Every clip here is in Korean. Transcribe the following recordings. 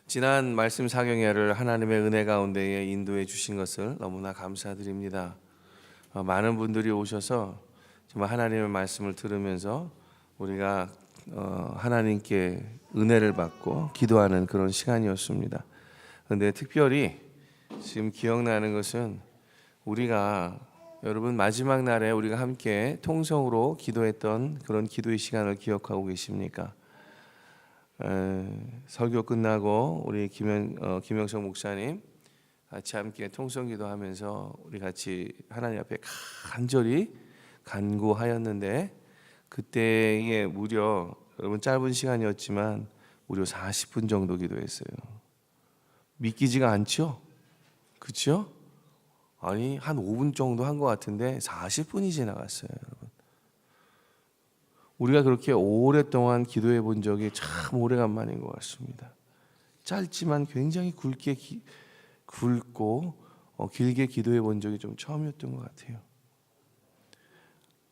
지난 말씀 사경회를 하나님의 은혜 가운데에 인도해 주신 것을 너무나 감사드립니다. 많은 분들이 오셔서 정말 하나님의 말씀을 들으면서 우리가 하나님께 은혜를 받고 기도하는 그런 시간이었습니다. 그런데 특별히 지금 기억나는 것은 우리가 여러분 마지막 날에 우리가 함께 통성으로 기도했던 그런 기도의 시간을 기억하고 계십니까? 설교 끝나고 우리 김영석 목사님 같이 함께 통성기도하면서 우리 같이 하나님 앞에 간절히 간구하였는데 그때에 무려 여러분 짧은 시간이었지만 무려 40분 정도 기도했어요. 믿기지가 않죠? 그렇죠? 아니 한 5분 정도 한 것 같은데 40분이 지나갔어요, 여러분. 우리가 그렇게 오랫동안 기도해 본 적이 참 오래간만인 것 같습니다. 짧지만 굉장히 굵고 길게 기도해 본 적이 좀 처음이었던 것 같아요.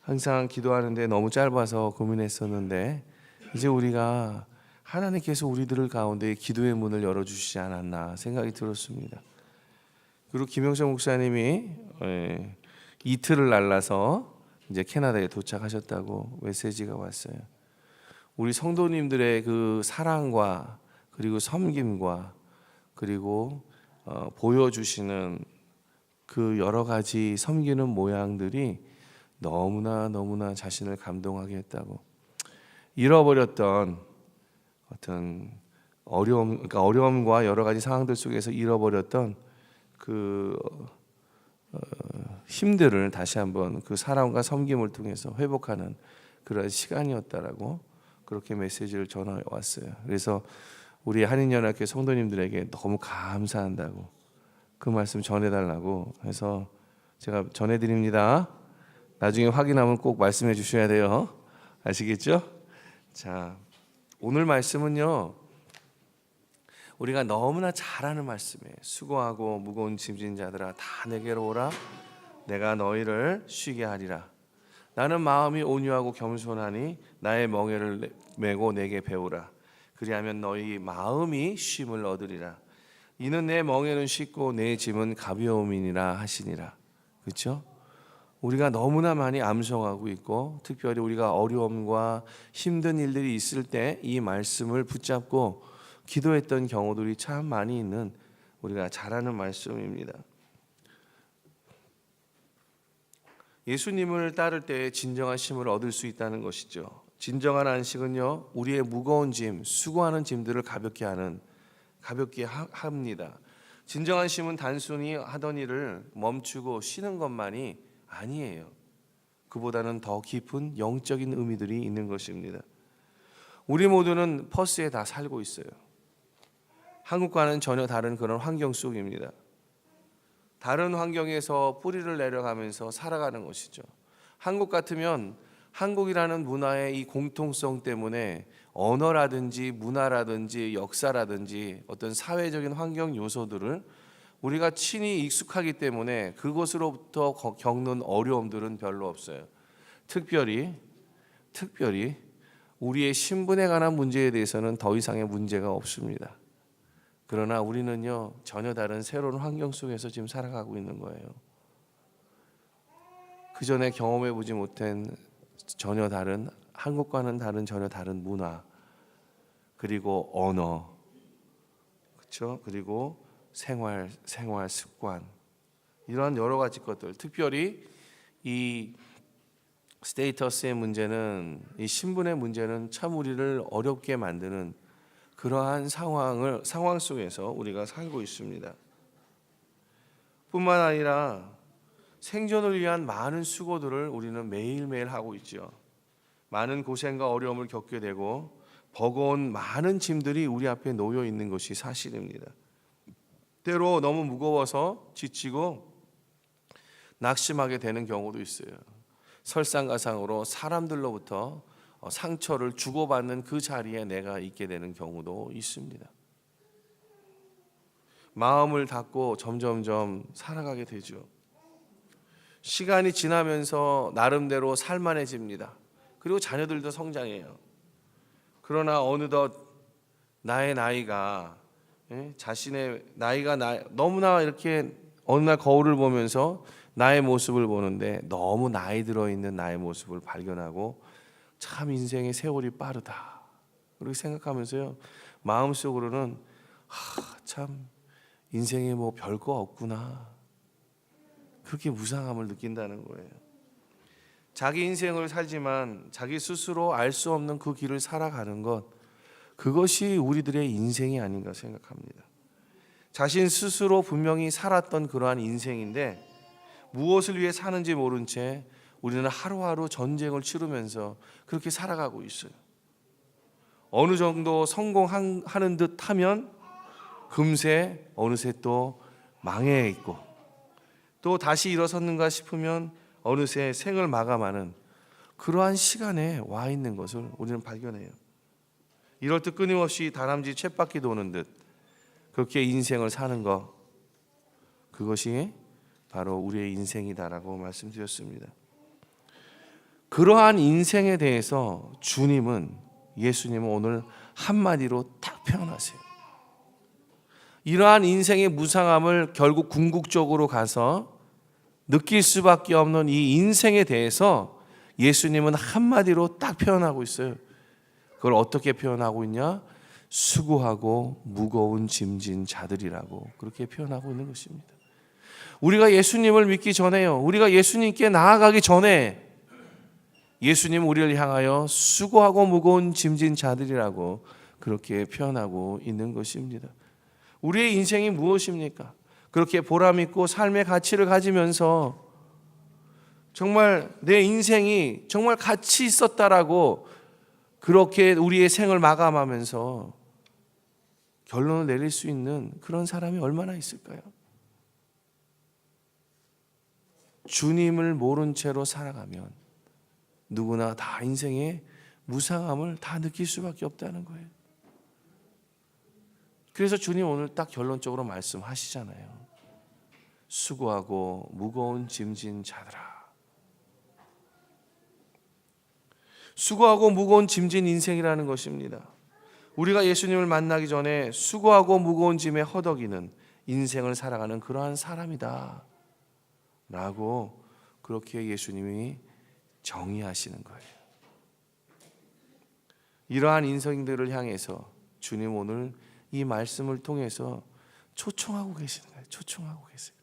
항상 기도하는데 너무 짧아서 고민했었는데 이제 우리가 하나님께서 우리들 가운데 기도의 문을 열어주시지 않았나 생각이 들었습니다. 그리고 김영석 목사님이 이틀을 날라서 이제 캐나다에 도착하셨다고 메시지가 왔어요. 우리 성도님들의 그 사랑과 그리고 섬김과 그리고 보여주시는 그 여러 가지 섬기는 모양들이 너무나 자신을 감동하게 했다고. 잃어버렸던 어떤 어려움과 여러 가지 상황들 속에서 잃어버렸던 그 힘들을 다시 한번 그 사랑과 섬김을 통해서 회복하는 그런 시간이었다라고 그렇게 메시지를 전해 왔어요. 그래서 우리 한인연합회 성도님들에게 너무 감사한다고 그 말씀 전해달라고 해서 제가 전해드립니다. 나중에 확인하면 꼭 말씀해 주셔야 돼요. 아시겠죠? 자, 오늘 말씀은요 우리가 너무나 잘 아는 말씀이에요. 수고하고 무거운 짐진 자들아 다 내게로 오라 내가 너희를 쉬게 하리라. 나는 마음이 온유하고 겸손하니 나의 멍에를 메고 내게 배우라. 그리하면 너희 마음이 쉼을 얻으리라. 이는 내 멍에는 쉽고 내 짐은 가벼움이니라 하시니라. 그렇죠? 우리가 너무나 많이 암송하고 있고 특별히 우리가 어려움과 힘든 일들이 있을 때 이 말씀을 붙잡고 기도했던 경우들이 참 많이 있는 우리가 잘 아는 말씀입니다. 예수님을 따를 때 진정한 쉼을 얻을 수 있다는 것이죠. 진정한 안식은요 우리의 무거운 짐, 수고하는 짐들을 가볍게 합니다. 진정한 쉼은 단순히 하던 일을 멈추고 쉬는 것만이 아니에요. 그보다는 더 깊은 영적인 의미들이 있는 것입니다. 우리 모두는 퍼스에 다 살고 있어요. 한국과는 전혀 다른 그런 환경 속입니다. 다른 환경에서 뿌리를 내려가면서 살아가는 것이죠. 한국 같으면 한국이라는 문화의 이 공통성 때문에 언어라든지 문화라든지 역사라든지 어떤 사회적인 환경 요소들을 우리가 친히 익숙하기 때문에 그것으로부터 겪는 어려움들은 별로 없어요. 특별히 우리의 신분에 관한 문제에 대해서는 더 이상의 문제가 없습니다. 그러나 우리는요 전혀 다른 새로운 환경 속에서 지금 살아가고 있는 거예요. 그 전에 경험해 보지 못한 전혀 다른 한국과는 다른 전혀 다른 문화 그리고 언어 그렇죠? 그리고 생활 습관 이런 여러 가지 것들 특별히 이 스테이터스의 문제는 이 신분의 문제는 참 우리를 어렵게 만드는 그러한 상황 속에서 우리가 살고 있습니다. 뿐만 아니라 생존을 위한 많은 수고들을 우리는 매일매일 하고 있죠. 많은 고생과 어려움을 겪게 되고 버거운 많은 짐들이 우리 앞에 놓여 있는 것이 사실입니다. 때로 너무 무거워서 지치고 낙심하게 되는 경우도 있어요. 설상가상으로 사람들로부터 상처를 주고받는 그 자리에 내가 있게 되는 경우도 있습니다. 마음을 닫고 점점점 살아가게 되죠. 시간이 지나면서 나름대로 살만해집니다. 그리고 자녀들도 성장해요. 그러나 어느덧 나의 나이가 자신의 나이가 너무나 이렇게 어느 날 거울을 보면서 나의 모습을 보는데 너무 나이 들어 있는 나의 모습을 발견하고 참 인생의 세월이 빠르다 그렇게 생각하면서요 마음속으로는 참 인생에 뭐 별거 없구나 그렇게 무상함을 느낀다는 거예요. 자기 인생을 살지만 자기 스스로 알 수 없는 그 길을 살아가는 것 그것이 우리들의 인생이 아닌가 생각합니다. 자신 스스로 분명히 살았던 그러한 인생인데 무엇을 위해 사는지 모른 채 우리는 하루하루 전쟁을 치르면서 그렇게 살아가고 있어요. 어느 정도 성공하는 듯 하면 금세 어느새 또 망해 있고 또 다시 일어섰는가 싶으면 어느새 생을 마감하는 그러한 시간에 와 있는 것을 우리는 발견해요. 이럴 때 끊임없이 다람쥐 쳇바퀴 도는 듯 그렇게 인생을 사는 것 그것이 바로 우리의 인생이다라고 말씀드렸습니다. 그러한 인생에 대해서 예수님은 오늘 한마디로 딱 표현하세요. 이러한 인생의 무상함을 결국 궁극적으로 가서 느낄 수밖에 없는 이 인생에 대해서 예수님은 한마디로 딱 표현하고 있어요. 그걸 어떻게 표현하고 있냐? 수고하고 무거운 짐진 자들이라고 그렇게 표현하고 있는 것입니다. 우리가 예수님을 믿기 전에요. 우리가 예수님께 나아가기 전에 예수님은 우리를 향하여 수고하고 무거운 짐진 자들이라고 그렇게 표현하고 있는 것입니다. 우리의 인생이 무엇입니까? 그렇게 보람 있고 삶의 가치를 가지면서 정말 내 인생이 정말 가치 있었다라고 그렇게 우리의 생을 마감하면서 결론을 내릴 수 있는 그런 사람이 얼마나 있을까요? 주님을 모른 채로 살아가면 누구나 다 인생의 무상함을 다 느낄 수밖에 없다는 거예요. 그래서 주님 오늘 딱 결론적으로 말씀하시잖아요. 수고하고 무거운 짐진 자들아. 수고하고 무거운 짐진 인생이라는 것입니다. 우리가 예수님을 만나기 전에 수고하고 무거운 짐에 허덕이는 인생을 살아가는 그러한 사람이다 라고 그렇게 예수님이 정의하시는 거예요. 이러한 인생들을 향해서 주님 오늘 이 말씀을 통해서 초청하고 계시는 거예요. 초청하고 계세요.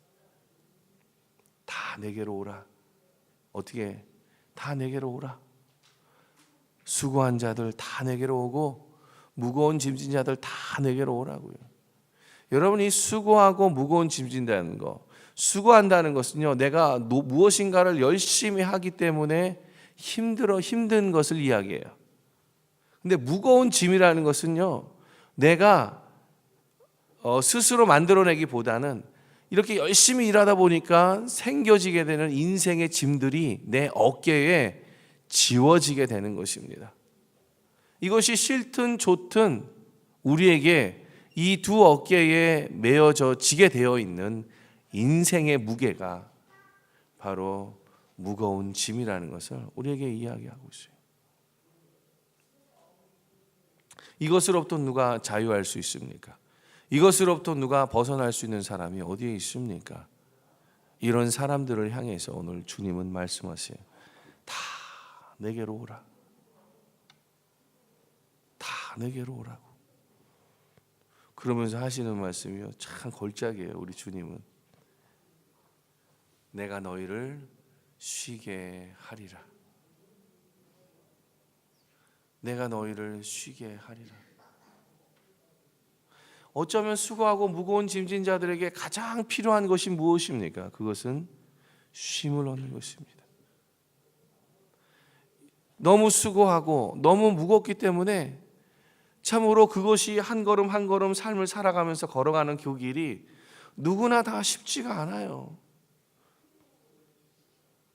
다 내게로 오라. 어떻게? 다 내게로 오라. 수고한 자들 다 내게로 오고 무거운 짐진 자들 다 내게로 오라고요. 여러분이 수고하고 무거운 짐진다는 거, 수고한다는 것은요, 내가 무엇인가를 열심히 하기 때문에 힘든 것을 이야기해요. 근데 무거운 짐이라는 것은요, 내가 스스로 만들어내기보다는 이렇게 열심히 일하다 보니까 생겨지게 되는 인생의 짐들이 내 어깨에 지워지게 되는 것입니다. 이것이 싫든 좋든 우리에게 이 두 어깨에 메어져 지게 되어 있는 인생의 무게가 바로 무거운 짐이라는 것을 우리에게 이야기하고 있어요. 이것으로부터 누가 자유할 수 있습니까? 이것으로부터 누가 벗어날 수 있는 사람이 어디에 있습니까? 이런 사람들을 향해서 오늘 주님은 말씀하세요. 다 내게로 오라. 다 내게로 오라고. 그러면서 하시는 말씀이요, 참 걸작이에요. 우리 주님은 내가 너희를 쉬게 하리라. 내가 너희를 쉬게 하리라. 어쩌면 수고하고 무거운 짐진 자들에게 가장 필요한 것이 무엇입니까? 그것은 쉼을 얻는 것입니다. 너무 수고하고 너무 무겁기 때문에 참으로 그것이 한 걸음 한 걸음 삶을 살아가면서 걸어가는 그 길이 누구나 다 쉽지가 않아요.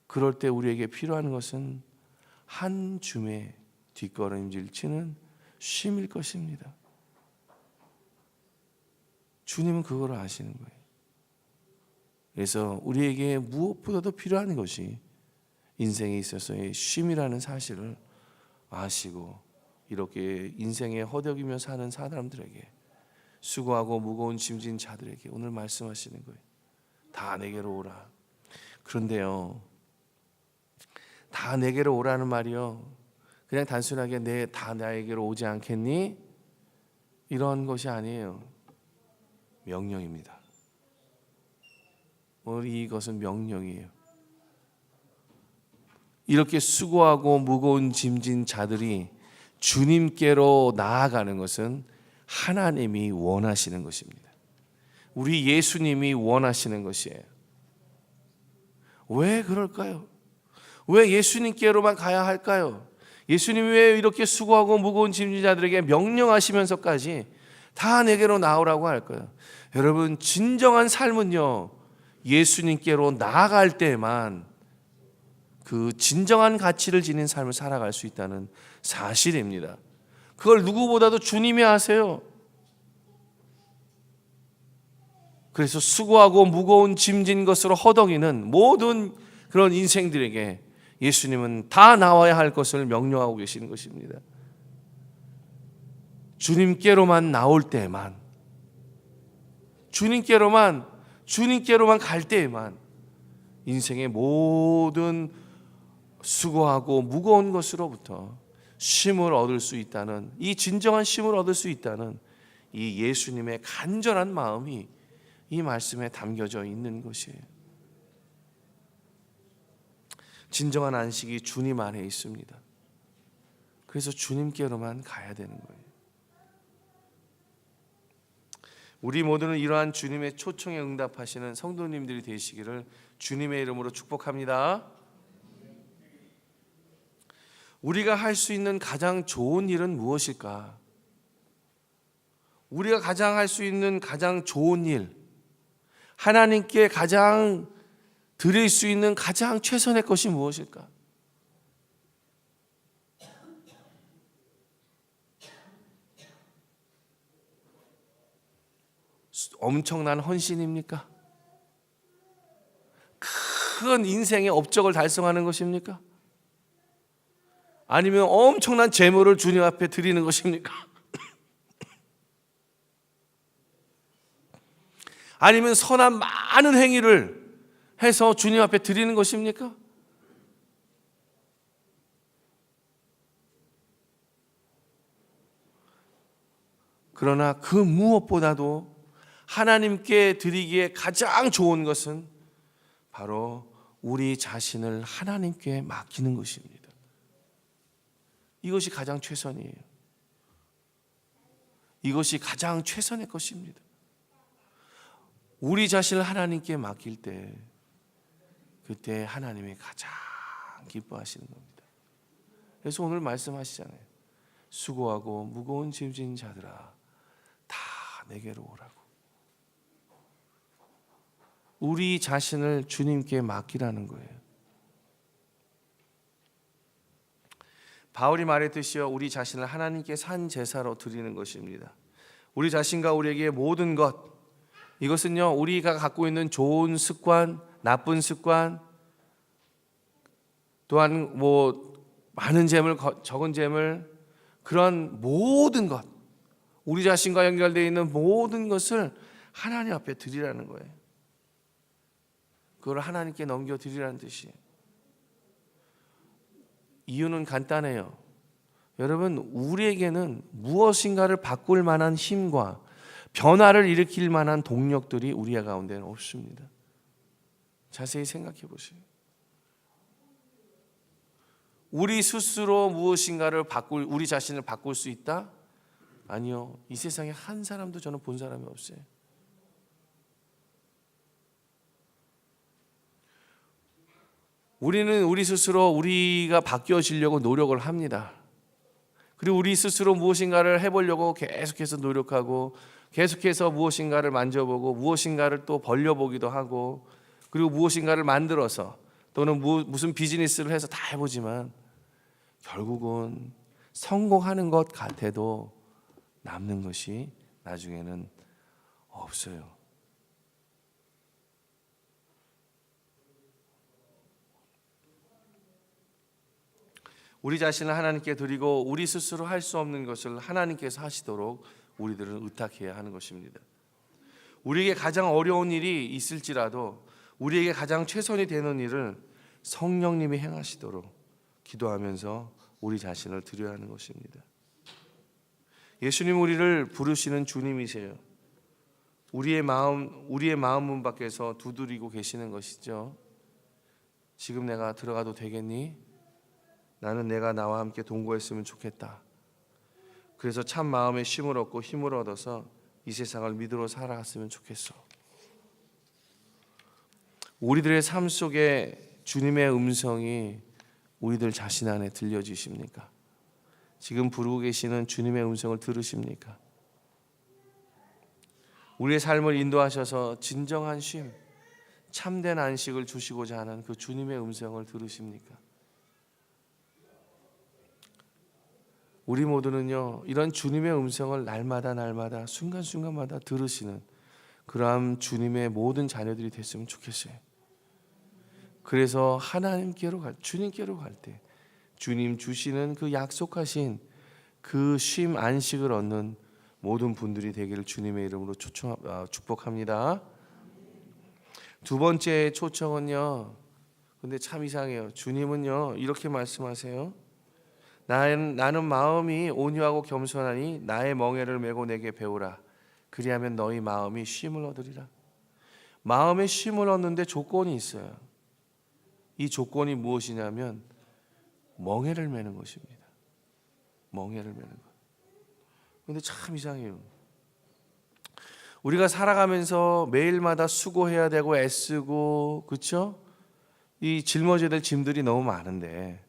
그럴 때 우리에게 필요한 것은 한 줌의 뒷걸음질 치는 쉼일 것입니다. 주님은 그걸 아시는 거예요. 그래서 우리에게 무엇보다도 필요한 것이 인생에 있어서의 쉼이라는 사실을 아시고 이렇게 인생에 허덕이며 사는 사람들에게 수고하고 무거운 짐진 자들에게 오늘 말씀하시는 거예요. 다 내게로 오라. 그런데요, 다 내게로 오라는 말이요, 그냥 단순하게 다 나에게로 오지 않겠니? 이런 것이 아니에요. 명령입니다. 이것은 명령이에요. 이렇게 수고하고 무거운 짐진 자들이 주님께로 나아가는 것은 하나님이 원하시는 것입니다. 우리 예수님이 원하시는 것이에요. 왜 그럴까요? 왜 예수님께로만 가야 할까요? 예수님이 왜 이렇게 수고하고 무거운 짐진 자들에게 명령하시면서까지 다 내게로 나오라고 할까요? 여러분, 진정한 삶은요, 예수님께로 나아갈 때만 그 진정한 가치를 지닌 삶을 살아갈 수 있다는 사실입니다. 그걸 누구보다도 주님이 아세요. 그래서 수고하고 무거운 짐진 것으로 허덕이는 모든 그런 인생들에게 예수님은 다 나와야 할 것을 명령하고 계시는 것입니다. 주님께로만 나올 때만, 주님께로만 갈 때에만 인생의 모든 수고하고 무거운 것으로부터 쉼을 얻을 수 있다는, 이 진정한 쉼을 얻을 수 있다는 이 예수님의 간절한 마음이 이 말씀에 담겨져 있는 것이에요. 진정한 안식이 주님 안에 있습니다. 그래서 주님께로만 가야 되는 거예요. 우리 모두는 이러한 주님의 초청에 응답하시는 성도님들이 되시기를 주님의 이름으로 축복합니다. 우리가 할 수 있는 가장 좋은 일은 무엇일까? 우리가 가장 할 수 있는 가장 좋은 일, 하나님께 가장 드릴 수 있는 가장 최선의 것이 무엇일까? 엄청난 헌신입니까? 큰 인생의 업적을 달성하는 것입니까? 아니면 엄청난 재물을 주님 앞에 드리는 것입니까? 아니면 선한 많은 행위를 해서 주님 앞에 드리는 것입니까? 그러나 그 무엇보다도 하나님께 드리기에 가장 좋은 것은 바로 우리 자신을 하나님께 맡기는 것입니다. 이것이 가장 최선이에요. 이것이 가장 최선의 것입니다. 우리 자신을 하나님께 맡길 때, 그때 하나님이 가장 기뻐하시는 겁니다. 그래서 오늘 말씀하시잖아요. 수고하고 무거운 짐진 자들아, 다 내게로 오라고. 우리 자신을 주님께 맡기라는 거예요. 바울이 말했듯이요, 우리 자신을 하나님께 산 제사로 드리는 것입니다. 우리 자신과 우리에게 모든 것, 이것은요, 우리가 갖고 있는 좋은 습관, 나쁜 습관, 또한 많은 재물, 적은 재물, 그런 모든 것, 우리 자신과 연결되어 있는 모든 것을 하나님 앞에 드리라는 거예요. 그걸 하나님께 넘겨드리라는 뜻이에요. 이유는 간단해요. 여러분, 우리에게는 무엇인가를 바꿀 만한 힘과 변화를 일으킬 만한 동력들이 우리 가운데는 없습니다. 자세히 생각해 보세요. 우리 스스로 무엇인가를 우리 자신을 바꿀 수 있다? 아니요. 이 세상에 한 사람도 저는 본 사람이 없어요. 우리는 우리 스스로 우리가 바뀌어지려고 노력을 합니다. 그리고 우리 스스로 무엇인가를 해보려고 계속해서 노력하고, 계속해서 무엇인가를 만져보고, 무엇인가를 또 벌려보기도 하고, 그리고 무엇인가를 만들어서 또는 무슨 비즈니스를 해서 다 해보지만 결국은 성공하는 것 같아도 남는 것이 나중에는 없어요. 우리 자신을 하나님께 드리고 우리 스스로 할 수 없는 것을 하나님께서 하시도록 우리들은 의탁해야 하는 것입니다. 우리에게 가장 어려운 일이 있을지라도 우리에게 가장 최선이 되는 일을 성령님이 행하시도록 기도하면서 우리 자신을 드려야 하는 것입니다. 예수님 우리를 부르시는 주님이세요. 우리의 마음 문 밖에서 두드리고 계시는 것이죠. 지금 내가 들어가도 되겠니? 나는 내가 나와 함께 동거했으면 좋겠다. 그래서 참 마음에 쉼을 얻고 힘을 얻어서 이 세상을 믿음으로 살아갔으면 좋겠어. 우리들의 삶 속에 주님의 음성이 우리들 자신 안에 들려지십니까? 지금 부르고 계시는 주님의 음성을 들으십니까? 우리의 삶을 인도하셔서 진정한 쉼, 참된 안식을 주시고자 하는 그 주님의 음성을 들으십니까? 우리 모두는요, 이런 주님의 음성을 날마다 순간순간마다 들으시는 그러한 주님의 모든 자녀들이 됐으면 좋겠어요. 그래서 하나님께로 주님께로 갈 때 주님 주시는 그 약속하신 그 쉼 안식을 얻는 모든 분들이 되기를 주님의 이름으로 축복합니다. 두 번째 초청은요, 근데 참 이상해요. 주님은요 이렇게 말씀하세요. 나는 마음이 온유하고 겸손하니 나의 멍에를 메고 내게 배우라. 그리하면 너희 마음이 쉼을 얻으리라. 마음의 쉼을 얻는데 조건이 있어요. 이 조건이 무엇이냐면 멍에를 메는 것입니다. 멍에를 메는 것. 근데 참 이상해요. 우리가 살아가면서 매일마다 수고해야 되고 애쓰고, 그렇죠? 이 짊어져야 될 짐들이 너무 많은데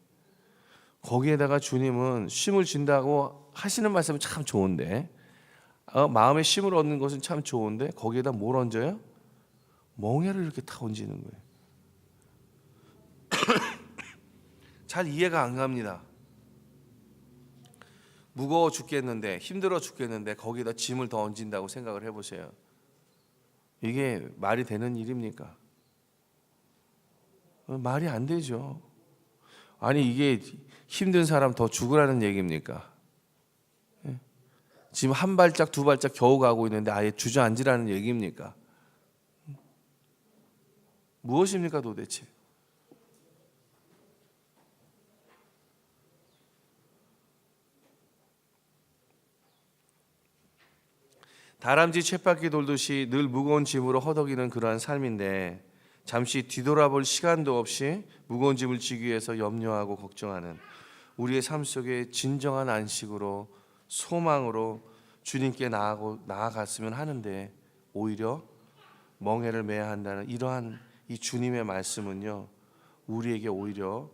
거기에다가 주님은 쉼을 준다고 하시는 말씀은 참 좋은데, 마음의 쉼을 얻는 것은 참 좋은데 거기에다 뭘 얹어요? 멍에를 이렇게 다 얹는 거예요. 잘 이해가 안 갑니다. 무거워 죽겠는데, 힘들어 죽겠는데 거기에다 짐을 더 얹는다고 생각을 해보세요. 이게 말이 되는 일입니까? 말이 안 되죠. 아니 이게 힘든 사람 더 죽으라는 얘기입니까? 지금 한 발짝 두 발짝 겨우 가고 있는데 아예 주저앉으라는 얘기입니까? 무엇입니까 도대체? 다람쥐 쳇바퀴 돌듯이 늘 무거운 짐으로 허덕이는 그러한 삶인데 잠시 뒤돌아볼 시간도 없이 무거운 짐을 지기 위해서 염려하고 걱정하는 우리의 삶 속에 진정한 안식으로 소망으로 주님께 나아갔으면 하는데 오히려 멍에를 매야 한다는 이러한 이 주님의 말씀은요, 우리에게 오히려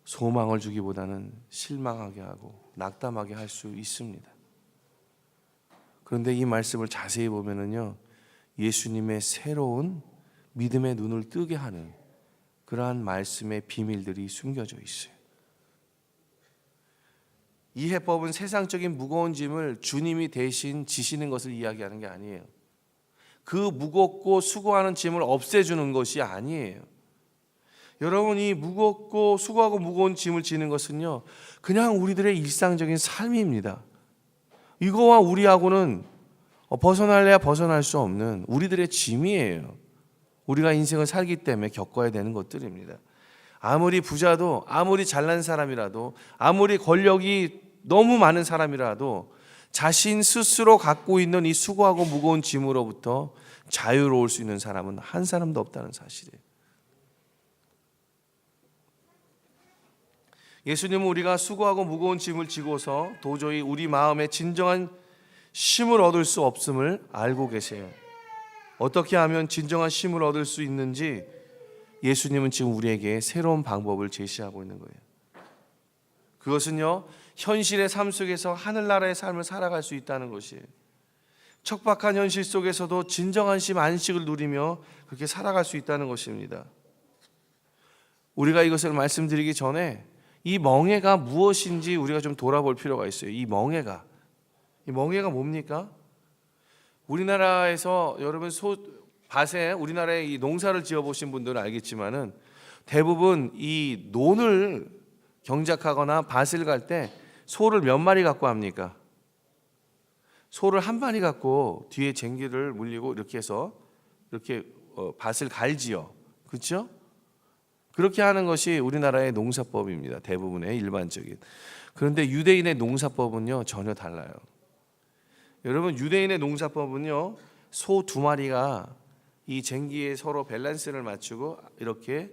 소망을 주기보다는 실망하게 하고 낙담하게 할 수 있습니다. 그런데 이 말씀을 자세히 보면은요, 예수님의 새로운 믿음의 눈을 뜨게 하는 그러한 말씀의 비밀들이 숨겨져 있어요. 이 해법은 세상적인 무거운 짐을 주님이 대신 지시는 것을 이야기하는 게 아니에요. 그 무겁고 수고하는 짐을 없애주는 것이 아니에요. 여러분이 무겁고 수고하고 무거운 짐을 지는 것은요, 그냥 우리들의 일상적인 삶입니다. 이거와 우리하고는 벗어날래야 벗어날 수 없는 우리들의 짐이에요. 우리가 인생을 살기 때문에 겪어야 되는 것들입니다. 아무리 부자도, 아무리 잘난 사람이라도, 아무리 권력이 너무 많은 사람이라도 자신 스스로 갖고 있는 이 수고하고 무거운 짐으로부터 자유로울 수 있는 사람은 한 사람도 없다는 사실이에요. 예수님은 우리가 수고하고 무거운 짐을 지고서 도저히 우리 마음에 진정한 쉼을 얻을 수 없음을 알고 계세요. 어떻게 하면 진정한 쉼을 얻을 수 있는지 예수님은 지금 우리에게 새로운 방법을 제시하고 있는 거예요. 그것은요, 현실의 삶 속에서 하늘나라의 삶을 살아갈 수 있다는 것이에요. 척박한 현실 속에서도 진정한 쉼, 안식을 누리며 그렇게 살아갈 수 있다는 것입니다. 우리가 이것을 말씀드리기 전에 이 멍에가 무엇인지 우리가 좀 돌아볼 필요가 있어요. 이 멍에가 뭡니까? 우리나라에서 여러분 밭에 우리나라에 이 농사를 지어보신 분들은 알겠지만은 대부분 이 논을 경작하거나 밭을 갈 때 소를 몇 마리 갖고 합니까? 소를 한 마리 갖고 뒤에 쟁기를 물리고 이렇게 해서 이렇게 밭을 갈지요. 그렇죠? 그렇게 하는 것이 우리나라의 농사법입니다. 대부분의 일반적인. 그런데 유대인의 농사법은요 전혀 달라요. 여러분, 유대인의 농사법은요 소 두 마리가 이 쟁기에 서로 밸런스를 맞추고 이렇게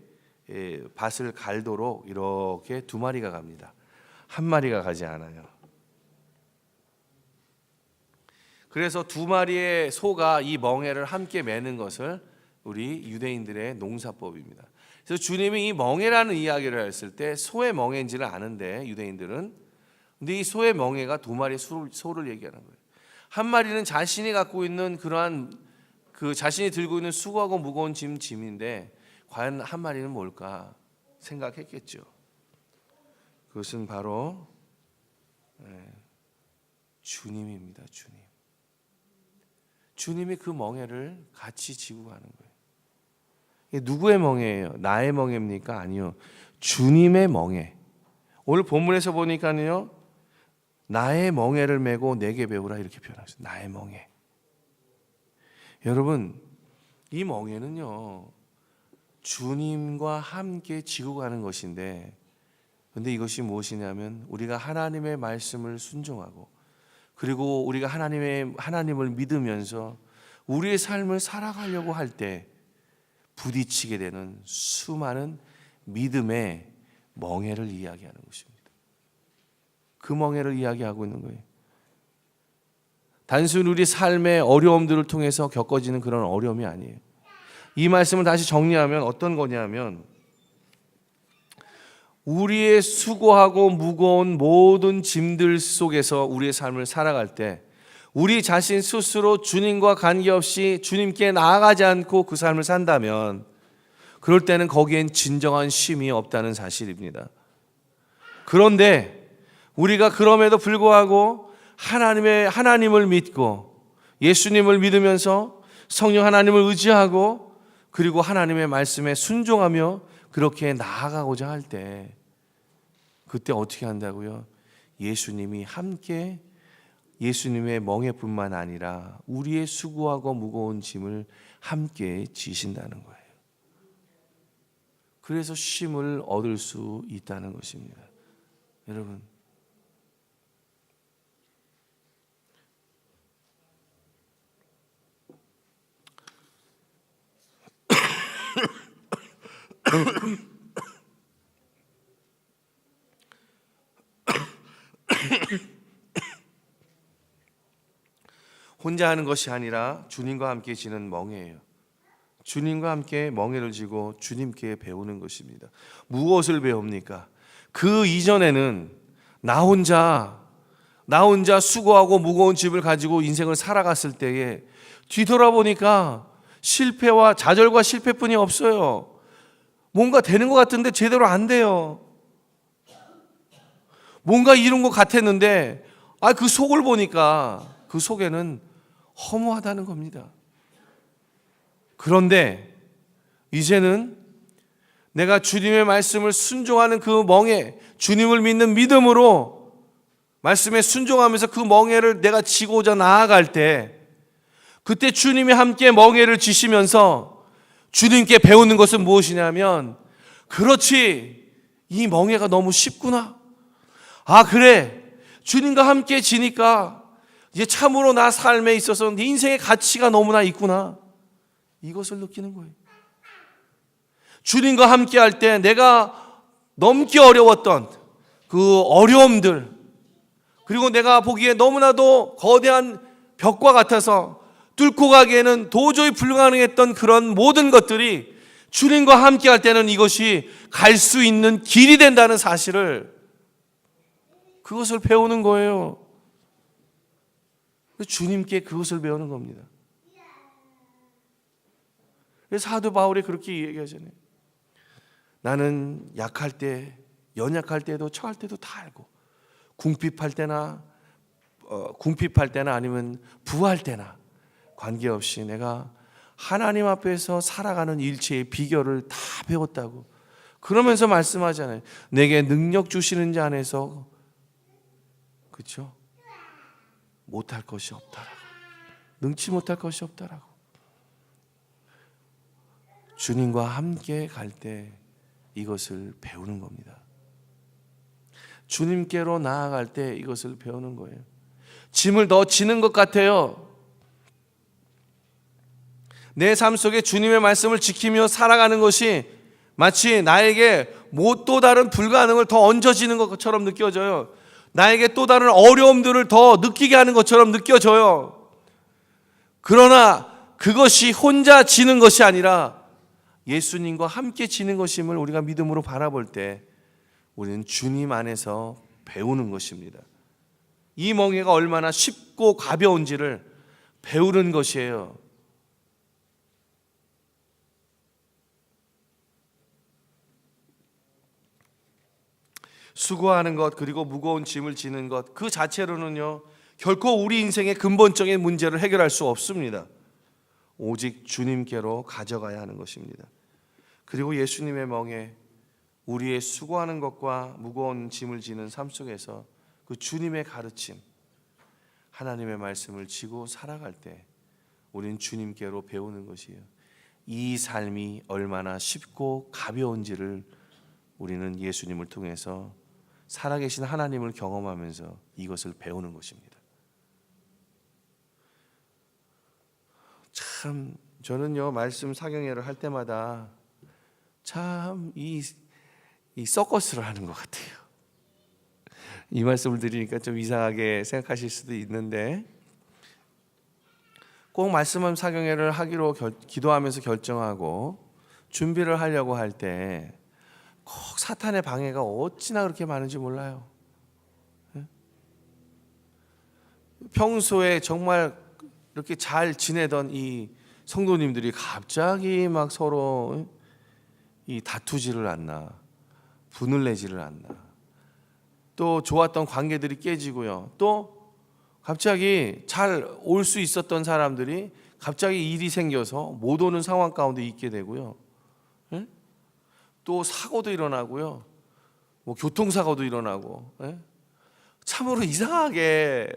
밭을 갈도록 이렇게 두 마리가 갑니다. 한 마리가 가지 않아요. 그래서 두 마리의 소가 이 멍에를 함께 매는 것을 우리 유대인들의 농사법입니다. 그래서 주님이 이 멍에라는 이야기를 했을 때 소의 멍에인지를 아는데 유대인들은, 근데 이 소의 멍에가 두 마리의 소를 얘기하는 거예요. 한 마리는 자신이 갖고 있는 그러한 자신이 들고 있는 수고하고 무거운 짐인데 과연 한 마리는 뭘까 생각했겠죠. 그것은 바로 주님입니다. 주님이 그 멍에를 같이 지고 가는 거예요. 이게 누구의 멍에예요? 나의 멍에입니까? 아니요. 주님의 멍에. 오늘 본문에서 보니까요, 나의 멍에를 메고 내게 배우라 이렇게 표현하셨어요. 나의 멍에. 여러분, 이 멍에는요 주님과 함께 지고 가는 것인데, 근데 이것이 무엇이냐면 우리가 하나님의 말씀을 순종하고, 그리고 우리가 하나님을 믿으면서 우리의 삶을 살아가려고 할 때 부딪히게 되는 수많은 믿음의 멍에를 이야기하는 것입니다. 그 멍에를 이야기하고 있는 거예요. 단순히 우리 삶의 어려움들을 통해서 겪어지는 그런 어려움이 아니에요. 이 말씀을 다시 정리하면 어떤 거냐면, 우리의 수고하고 무거운 모든 짐들 속에서 우리의 삶을 살아갈 때 우리 자신 스스로 주님과 관계없이 주님께 나아가지 않고 그 삶을 산다면, 그럴 때는 거기엔 진정한 쉼이 없다는 사실입니다. 그런데 우리가 그럼에도 불구하고 하나님을 믿고 예수님을 믿으면서 성령 하나님을 의지하고 그리고 하나님의 말씀에 순종하며 그렇게 나아가고자 할 때, 그때 어떻게 한다고요? 예수님이 함께 예수님의 멍에뿐만 아니라 우리의 수고하고 무거운 짐을 함께 지신다는 거예요. 그래서 쉼을 얻을 수 있다는 것입니다. 여러분, 혼자 하는 것이 아니라 주님과 함께 지는 멍에예요. 주님과 함께 멍에를 지고 주님께 배우는 것입니다. 무엇을 배웁니까? 그 이전에는 나 혼자 수고하고 무거운 짐을 가지고 인생을 살아갔을 때에 뒤돌아보니까 좌절과 실패뿐이 없어요. 뭔가 되는 것 같은데 제대로 안 돼요. 뭔가 이룬 것 같았는데 그 속을 보니까 그 속에는 허무하다는 겁니다. 그런데 이제는 내가 주님의 말씀을 순종하는 그 멍에, 주님을 믿는 믿음으로 말씀에 순종하면서 그 멍에를 내가 지고자 나아갈 때, 그때 주님이 함께 멍에를 지시면서 주님께 배우는 것은 무엇이냐면, 그렇지, 이 멍에가 너무 쉽구나. 그래, 주님과 함께 지니까 이제 참으로 나 삶에 있어서 네 인생의 가치가 너무나 있구나, 이것을 느끼는 거예요. 주님과 함께 할 때 내가 넘기 어려웠던 그 어려움들, 그리고 내가 보기에 너무나도 거대한 벽과 같아서 뚫고 가기에는 도저히 불가능했던 그런 모든 것들이 주님과 함께 할 때는 이것이 갈 수 있는 길이 된다는 사실을, 그것을 배우는 거예요. 주님께 그것을 배우는 겁니다. 그래서 사도 바울이 그렇게 얘기하잖아요. 나는 약할 때, 연약할 때도, 처할 때도 다 알고, 궁핍할 때나 아니면 부할 때나 관계없이 내가 하나님 앞에서 살아가는 일체의 비결을 다 배웠다고. 그러면서 말씀하잖아요. 내게 능력 주시는 자 안에서, 그렇죠? 못할 것이 없다라고, 능치 못할 것이 없다라고. 주님과 함께 갈 때 이것을 배우는 겁니다. 주님께로 나아갈 때 이것을 배우는 거예요. 짐을 더 지는 것 같아요. 내 삶 속에 주님의 말씀을 지키며 살아가는 것이 마치 나에게 또 다른 불가능을 더 얹어지는 것처럼 느껴져요. 나에게 또 다른 어려움들을 더 느끼게 하는 것처럼 느껴져요. 그러나 그것이 혼자 지는 것이 아니라 예수님과 함께 지는 것임을 우리가 믿음으로 바라볼 때 우리는 주님 안에서 배우는 것입니다. 이 멍에가 얼마나 쉽고 가벼운지를 배우는 것이에요. 수고하는 것, 그리고 무거운 짐을 지는 것, 그 자체로는요 결코 우리 인생의 근본적인 문제를 해결할 수 없습니다. 오직 주님께로 가져가야 하는 것입니다. 그리고 예수님의 멍에 우리의 수고하는 것과 무거운 짐을 지는 삶 속에서 그 주님의 가르침, 하나님의 말씀을 지고 살아갈 때 우리는 주님께로 배우는 것이에요. 이 삶이 얼마나 쉽고 가벼운지를 우리는 예수님을 통해서 살아계신 하나님을 경험하면서 이것을 배우는 것입니다. 참 저는요 말씀 사경회를 할 때마다 참 이 서커스를 하는 것 같아요. 이 말씀을 드리니까 좀 이상하게 생각하실 수도 있는데, 꼭 말씀 사경회를 하기로 기도하면서 결정하고 준비를 하려고 할 때 꼭 사탄의 방해가 어찌나 그렇게 많은지 몰라요. 평소에 정말 이렇게 잘 지내던 이 성도님들이 갑자기 막 서로 이 다투지를 않나, 분을 내지를 않나, 또 좋았던 관계들이 깨지고요, 또 갑자기 잘 올 수 있었던 사람들이 갑자기 일이 생겨서 못 오는 상황 가운데 있게 되고요, 또 사고도 일어나고요, 뭐 교통사고도 일어나고, 참으로 이상하게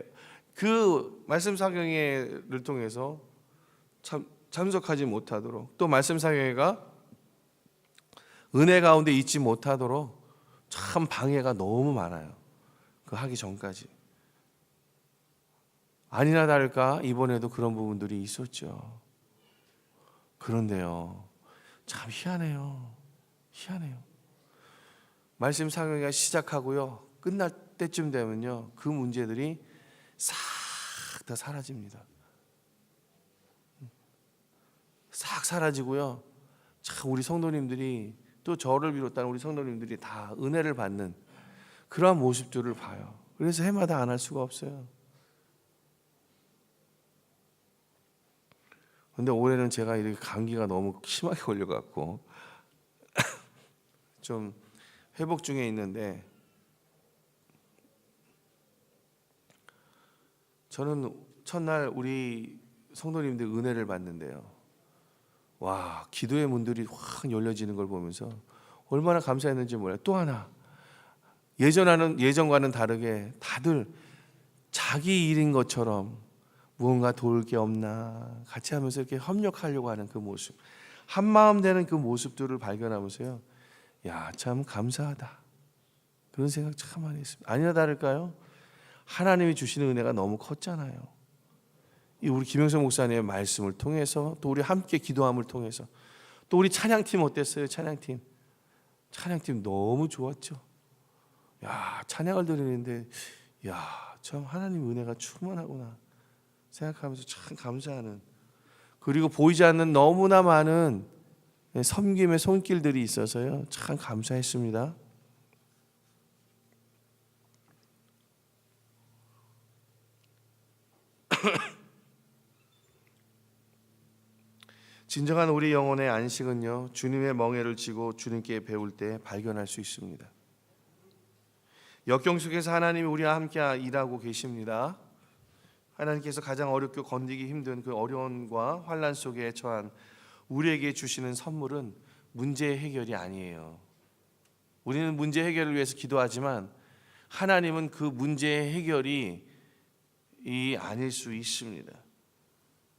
그 말씀 사경회를 통해서 참석하지 못하도록, 또 말씀 사경회가 은혜 가운데 있지 못하도록 참 방해가 너무 많아요. 그 하기 전까지. 아니나 다를까 이번에도 그런 부분들이 있었죠. 그런데요, 참 희한해요. 말씀 사경회가 시작하고요, 끝날 때쯤 되면요 그 문제들이 싹 다 사라집니다. 싹 사라지고요, 참 우리 성도님들이, 또 저를 비롯한 우리 성도님들이 다 은혜를 받는 그러한 모습들을 봐요. 그래서 해마다 안 할 수가 없어요. 근데 올해는 제가 이렇게 감기가 너무 심하게 걸려갖고 좀 회복 중에 있는데, 저는 첫날 우리 성도님들 은혜를 받는데요, 와, 기도의 문들이 확 열려지는 걸 보면서 얼마나 감사했는지 몰라요. 또 하나, 예전과는 다르게 다들 자기 일인 것처럼 무언가 도울 게 없나 같이 하면서 이렇게 협력하려고 하는 그 모습, 한마음 되는 그 모습들을 발견하면서요, 야, 참 감사하다, 그런 생각 참 많이 했습니다. 아니나 다를까요, 하나님이 주시는 은혜가 너무 컸잖아요. 이 우리 김영선 목사님의 말씀을 통해서, 또 우리 함께 기도함을 통해서, 또 우리 찬양팀 어땠어요? 찬양팀 너무 좋았죠. 야, 찬양을 드리는데 야, 참 하나님 은혜가 충만하구나 생각하면서 참 감사하는, 그리고 보이지 않는 너무나 많은 섬김의 손길들이 있어서요 참 감사했습니다. 진정한 우리 영혼의 안식은요 주님의 멍에를 지고 주님께 배울 때 발견할 수 있습니다. 역경 속에서 하나님이 우리와 함께 일하고 계십니다. 하나님께서 가장 어렵고 건디기 힘든 그 어려움과 환난 속에 처한 우리에게 주시는 선물은 문제 해결이 아니에요. 우리는 문제 해결을 위해서 기도하지만 하나님은 그 문제 해결이 아닐 수 있습니다.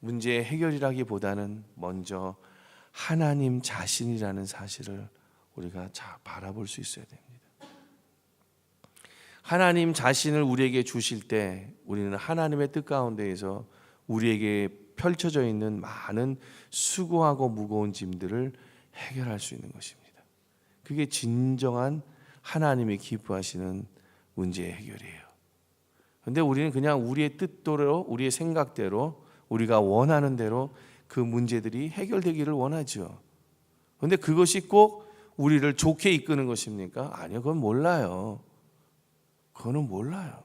문제의 해결이라기보다는 먼저 하나님 자신이라는 사실을 우리가 잘 바라볼 수 있어야 됩니다. 하나님 자신을 우리에게 주실 때 우리는 하나님의 뜻 가운데에서 우리에게 펼쳐져 있는 많은 수고하고 무거운 짐들을 해결할 수 있는 것입니다. 그게 진정한 하나님이 기뻐하시는 문제의 해결이에요. 그런데 우리는 그냥 우리의 뜻대로, 우리의 생각대로, 우리가 원하는 대로 그 문제들이 해결되기를 원하죠. 그런데 그것이 꼭 우리를 좋게 이끄는 것입니까? 아니요, 그건 몰라요. 그거는 몰라요.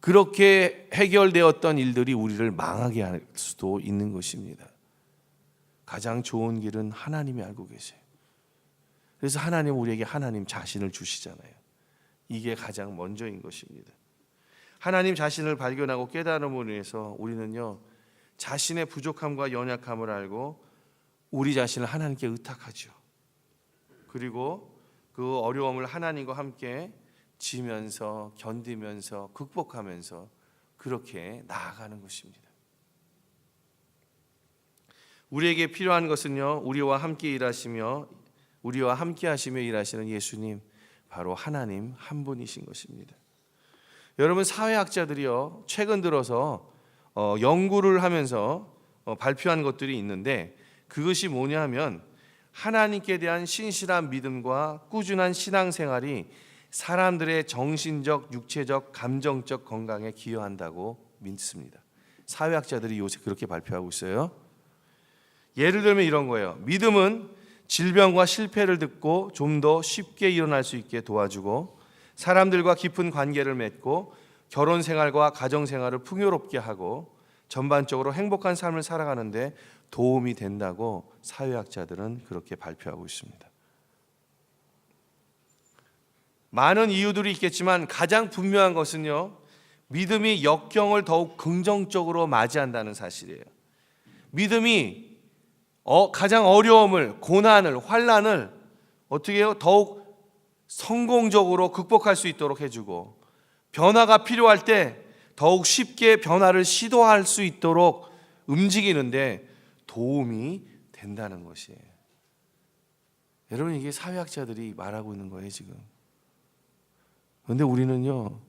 그렇게 해결되었던 일들이 우리를 망하게 할 수도 있는 것입니다. 가장 좋은 길은 하나님이 알고 계세요. 그래서 하나님 우리에게 하나님 자신을 주시잖아요. 이게 가장 먼저인 것입니다. 하나님 자신을 발견하고 깨달음으로 인해서 우리는요, 자신의 부족함과 연약함을 알고 우리 자신을 하나님께 의탁하죠. 그리고 그 어려움을 하나님과 함께 지면서 견디면서 극복하면서 그렇게 나아가는 것입니다. 우리에게 필요한 것은요, 우리와 함께 하시며 일하시는 예수님, 바로 하나님 한 분이신 것입니다. 여러분, 사회학자들이요, 최근 들어서 연구를 하면서 발표한 것들이 있는데, 그것이 뭐냐면 하나님께 대한 신실한 믿음과 꾸준한 신앙생활이 사람들의 정신적, 육체적, 감정적 건강에 기여한다고 믿습니다. 사회학자들이 요새 그렇게 발표하고 있어요. 예를 들면 이런 거예요. 믿음은 질병과 실패를 딛고 좀 더 쉽게 일어날 수 있게 도와주고, 사람들과 깊은 관계를 맺고, 결혼 생활과 가정 생활을 풍요롭게 하고, 전반적으로 행복한 삶을 살아가는데 도움이 된다고 사회학자들은 그렇게 발표하고 있습니다. 많은 이유들이 있겠지만 가장 분명한 것은요, 믿음이 역경을 더욱 긍정적으로 맞이한다는 사실이에요. 믿음이 가장 어려움을, 고난을, 환난을 어떻게 해요? 더욱 성공적으로 극복할 수 있도록 해주고, 변화가 필요할 때 더욱 쉽게 변화를 시도할 수 있도록 움직이는데 도움이 된다는 것이에요. 여러분, 이게 사회학자들이 말하고 있는 거예요, 지금. 그런데 우리는요,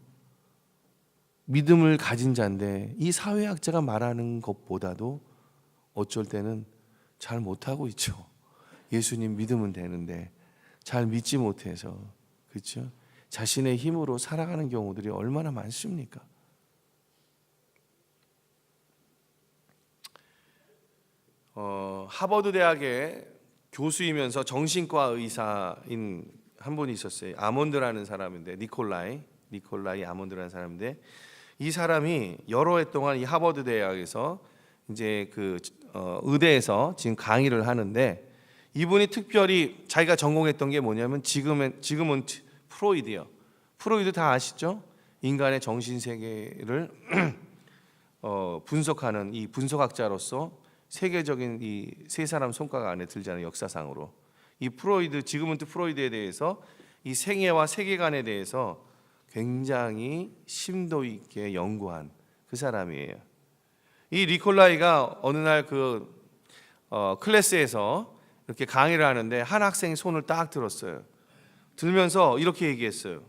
믿음을 가진 자인데 이 사회학자가 말하는 것보다도 어쩔 때는 잘 못하고 있죠. 예수님 믿으면 되는데 잘 믿지 못해서, 그렇죠? 자신의 힘으로 살아가는 경우들이 얼마나 많습니까? 하버드 대학의 교수이면서 정신과 의사인 한 분이 있었어요. 아몬드라는 사람인데, 니콜라이 아몬드라는 사람인데, 이 사람이 여러 해 동안 이 하버드 대학에서 이제 의대에서 지금 강의를 하는데, 이분이 특별히 자기가 전공했던 게 뭐냐면 지금은 프로이드요. 프로이드 다 아시죠? 인간의 정신 세계를 분석하는 이 분석학자로서 세계적인 이 세 사람 손가락 안에 들잖아요, 역사상으로. 이 지그문트 프로이드에 대해서, 이 생애와 세계관에 대해서 굉장히 심도 있게 연구한 그 사람이에요. 이 니콜라이가 어느 날 클래스에서 이렇게 강의를 하는데 한 학생이 손을 딱 들었어요. 들면서 이렇게 얘기했어요.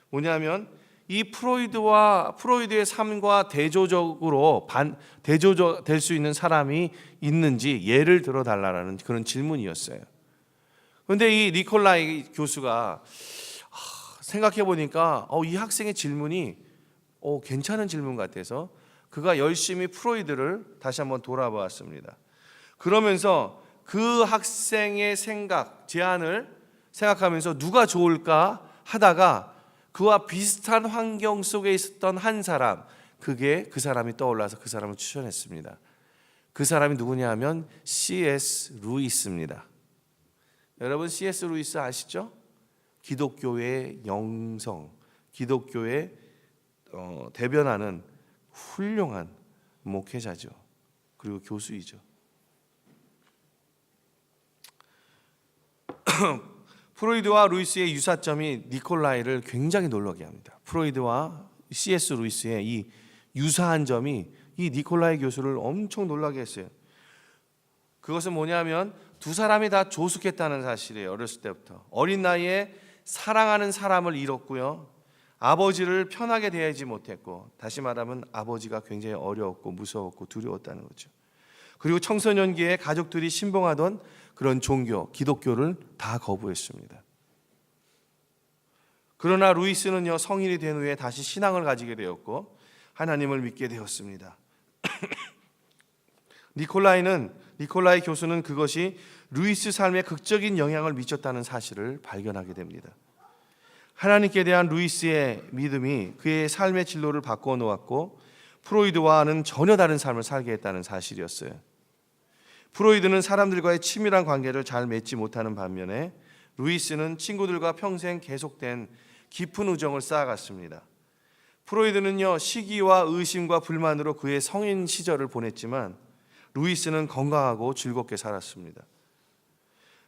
뭐냐면 이 프로이드의 삶과 대조될 수 있는 사람이 있는지 예를 들어 달라는 그런 질문이었어요. 그런데 이 니콜라이 교수가 생각해 보니까 이 학생의 질문이 괜찮은 질문 같아서 그가 열심히 프로이드를 다시 한번 돌아보았습니다. 그러면서 그 학생의 제안을 생각하면서 누가 좋을까 하다가 그와 비슷한 환경 속에 있었던 한 사람, 그 사람이 떠올라서 그 사람을 추천했습니다. 그 사람이 누구냐 하면 C.S. 루이스입니다. 여러분, C.S. 루이스 아시죠? 기독교의 영성, 기독교의 대변하는 훌륭한 목회자죠. 그리고 교수이죠. 프로이드와 루이스의 유사점이 니콜라이를 굉장히 놀라게 합니다. 프로이드와 C.S. 루이스의 이 유사한 점이 이 니콜라이 교수를 엄청 놀라게 했어요. 그것은 뭐냐면 두 사람이 다 조숙했다는 사실이에요. 어렸을 때부터 어린 나이에 사랑하는 사람을 잃었고요, 아버지를 편하게 대하지 못했고, 다시 말하면 아버지가 굉장히 어려웠고 무서웠고 두려웠다는 거죠. 그리고 청소년기에 가족들이 신봉하던 그런 종교, 기독교를 다 거부했습니다. 그러나 루이스는요, 성인이 된 후에 다시 신앙을 가지게 되었고 하나님을 믿게 되었습니다. 니콜라이 교수는 그것이 루이스 삶에 극적인 영향을 미쳤다는 사실을 발견하게 됩니다. 하나님께 대한 루이스의 믿음이 그의 삶의 진로를 바꾸어 놓았고 프로이드와는 전혀 다른 삶을 살게 했다는 사실이었어요. 프로이드는 사람들과의 치밀한 관계를 잘 맺지 못하는 반면에 루이스는 친구들과 평생 계속된 깊은 우정을 쌓아갔습니다. 프로이드는요, 시기와 의심과 불만으로 그의 성인 시절을 보냈지만 루이스는 건강하고 즐겁게 살았습니다.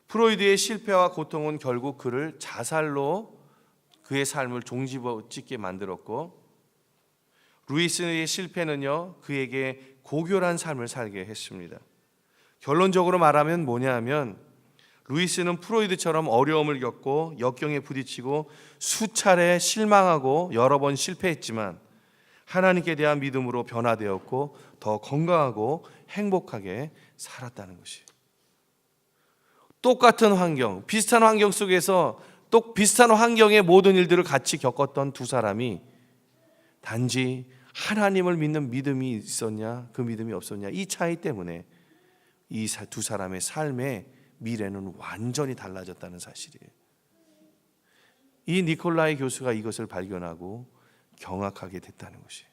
프로이드의 실패와 고통은 결국 그를 자살로 그의 삶을 종지부짓게 만들었고, 루이스의 실패는요, 그에게 고결한 삶을 살게 했습니다. 결론적으로 말하면 뭐냐면 루이스는 프로이드처럼 어려움을 겪고 역경에 부딪히고 수차례 실망하고 여러 번 실패했지만 하나님께 대한 믿음으로 변화되었고 더 건강하고 행복하게 살았다는 것이, 똑같은 환경, 비슷한 환경 속에서 또 비슷한 환경의 모든 일들을 같이 겪었던 두 사람이 단지 하나님을 믿는 믿음이 있었냐 그 믿음이 없었냐, 이 차이 때문에 이 두 사람의 삶의 미래는 완전히 달라졌다는 사실이에요. 이 니콜라이 교수가 이것을 발견하고 경악하게 됐다는 것이,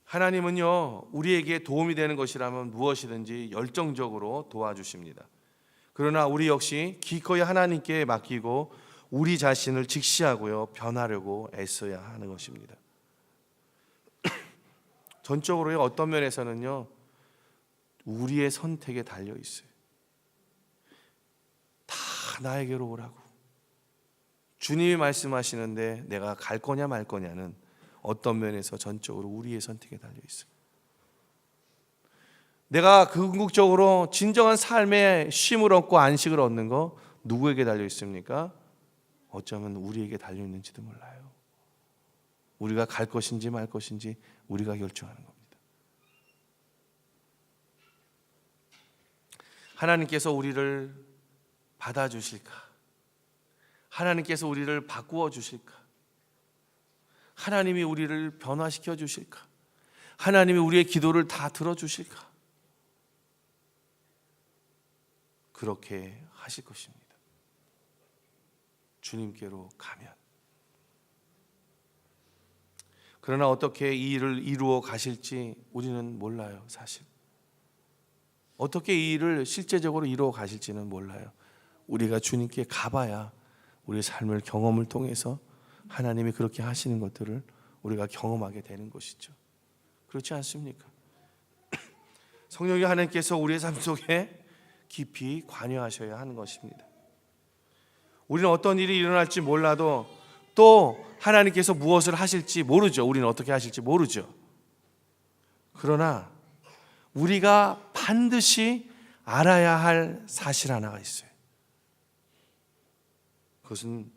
하나님은요, 우리에게 도움이 되는 것이라면 무엇이든지 열정적으로 도와주십니다. 그러나 우리 역시 기꺼이 하나님께 맡기고 우리 자신을 직시하고요, 변하려고 애써야 하는 것입니다. 전적으로 어떤 면에서는요, 우리의 선택에 달려 있어요. 다 나에게로 오라고 주님이 말씀하시는데 내가 갈 거냐 말 거냐는 어떤 면에서 전적으로 우리의 선택에 달려 있어요. 내가 궁극적으로 진정한 삶의 쉼을 얻고 안식을 얻는 거 누구에게 달려 있습니까? 어쩌면 우리에게 달려 있는지도 몰라요. 우리가 갈 것인지 말 것인지 우리가 결정하는 겁니다. 하나님께서 우리를 받아주실까? 하나님께서 우리를 바꾸어 주실까? 하나님이 우리를 변화시켜 주실까? 하나님이 우리의 기도를 다 들어주실까? 그렇게 하실 것입니다. 주님께로 가면. 그러나 어떻게 이 일을 이루어 가실지 우리는 몰라요, 사실. 어떻게 이 일을 실제적으로 이루어 가실지는 몰라요. 우리가 주님께 가봐야 우리의 삶을 경험을 통해서 하나님이 그렇게 하시는 것들을 우리가 경험하게 되는 것이죠. 그렇지 않습니까? 성령이 하나님께서 우리의 삶 속에 깊이 관여하셔야 하는 것입니다. 우리는 어떤 일이 일어날지 몰라도 또 하나님께서 무엇을 하실지 모르죠. 우리는 어떻게 하실지 모르죠. 그러나 우리가 반드시 알아야 할 사실 하나가 있어요. 그것은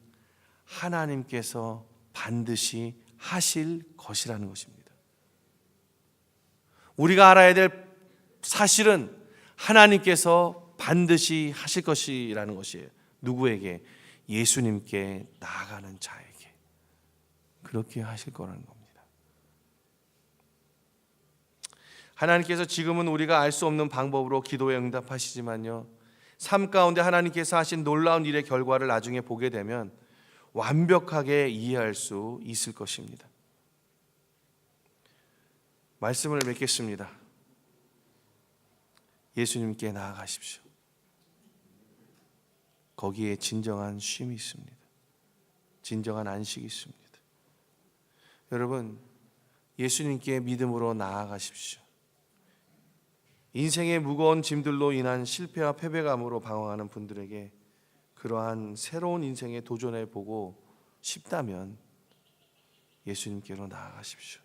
하나님께서 반드시 하실 것이라는 것입니다. 우리가 알아야 될 사실은 하나님께서 반드시 하실 것이라는 것이에요. 누구에게? 예수님께 나아가는 자에게 그렇게 하실 거라는 겁니다. 하나님께서 지금은 우리가 알 수 없는 방법으로 기도에 응답하시지만요, 삶 가운데 하나님께서 하신 놀라운 일의 결과를 나중에 보게 되면 완벽하게 이해할 수 있을 것입니다. 말씀을 맺겠습니다. 예수님께 나아가십시오. 거기에 진정한 쉼이 있습니다. 진정한 안식이 있습니다. 여러분, 예수님께 믿음으로 나아가십시오. 인생의 무거운 짐들로 인한 실패와 패배감으로 방황하는 분들에게 그러한 새로운 인생에 도전해 보고 싶다면 예수님께로 나아가십시오.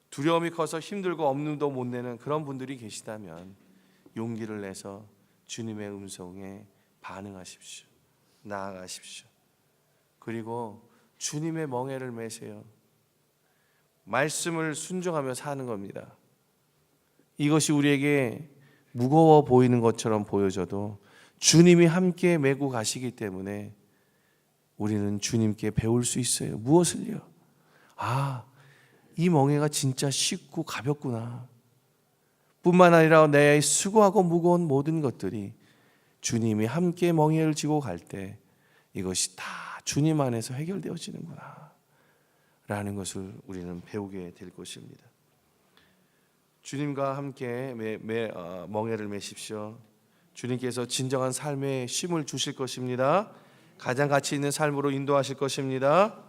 두려움이 커서 힘들고 엄두도 못 내는 그런 분들이 계시다면 용기를 내서 주님의 음성에 반응하십시오. 나아가십시오. 그리고 주님의 멍에를 매세요. 말씀을 순종하며 사는 겁니다. 이것이 우리에게 무거워 보이는 것처럼 보여져도 주님이 함께 메고 가시기 때문에 우리는 주님께 배울 수 있어요. 무엇을요? 이 멍에가 진짜 쉽고 가볍구나. 뿐만 아니라 내 수고하고 무거운 모든 것들이 주님이 함께 멍에를 지고 갈 때 이것이 다 주님 안에서 해결되어지는구나 라는 것을 우리는 배우게 될 것입니다. 주님과 함께 멍에를 매십시오. 주님께서 진정한 삶의 쉼을 주실 것입니다. 가장 가치 있는 삶으로 인도하실 것입니다.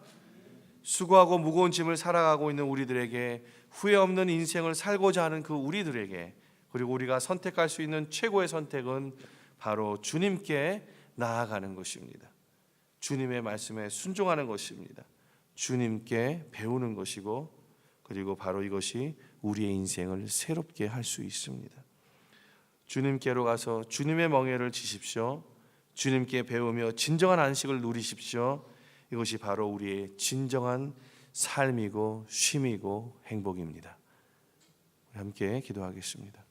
수고하고 무거운 짐을 살아가고 있는 우리들에게, 후회 없는 인생을 살고자 하는 그 우리들에게, 그리고 우리가 선택할 수 있는 최고의 선택은 바로 주님께 나아가는 것입니다. 주님의 말씀에 순종하는 것입니다. 주님께 배우는 것이고, 그리고 바로 이것이 우리의 인생을 새롭게 할 수 있습니다. 주님께로 가서 주님의 멍에를 지십시오. 주님께 배우며 진정한 안식을 누리십시오. 이것이 바로 우리의 진정한 삶이고 쉼이고 행복입니다. 함께 기도하겠습니다.